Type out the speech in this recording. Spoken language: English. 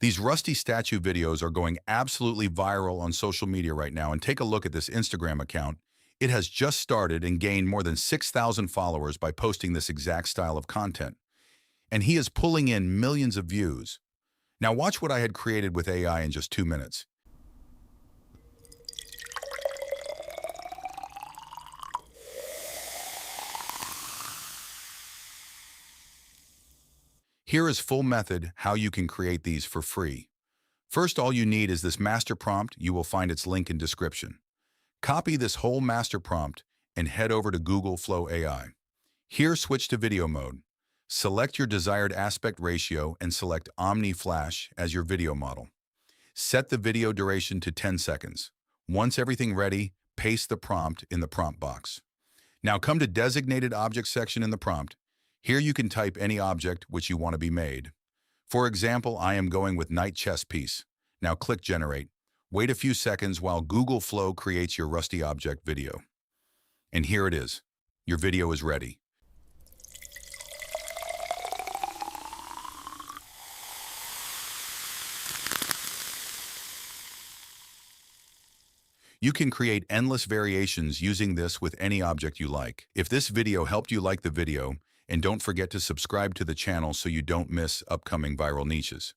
These rusty statue videos are going absolutely viral on social media right now, and take a look at this Instagram account. It has just started and gained more than 6,000 followers by posting this exact style of content. And he is pulling in millions of views. Now watch what I had created with AI in just 2 minutes. Here is full method how you can create these for free. First, all you need is this master prompt. You will find its link in description. Copy this whole master prompt and head over to Google Flow AI. Here, switch to video mode. Select your desired aspect ratio and select Omni Flash as your video model. Set the video duration to 10 seconds. Once everything ready, paste the prompt in the prompt box. Now come to Designated Object section in the prompt. Here you can type any object which you want to be made. For example, I am going with Knight chess piece. Now click Generate. Wait a few seconds while Google Flow creates your rusty object video. And here it is. Your video is ready. You can create endless variations using this with any object you like. If this video helped you, like the video, and don't forget to subscribe to the channel so you don't miss upcoming viral niches.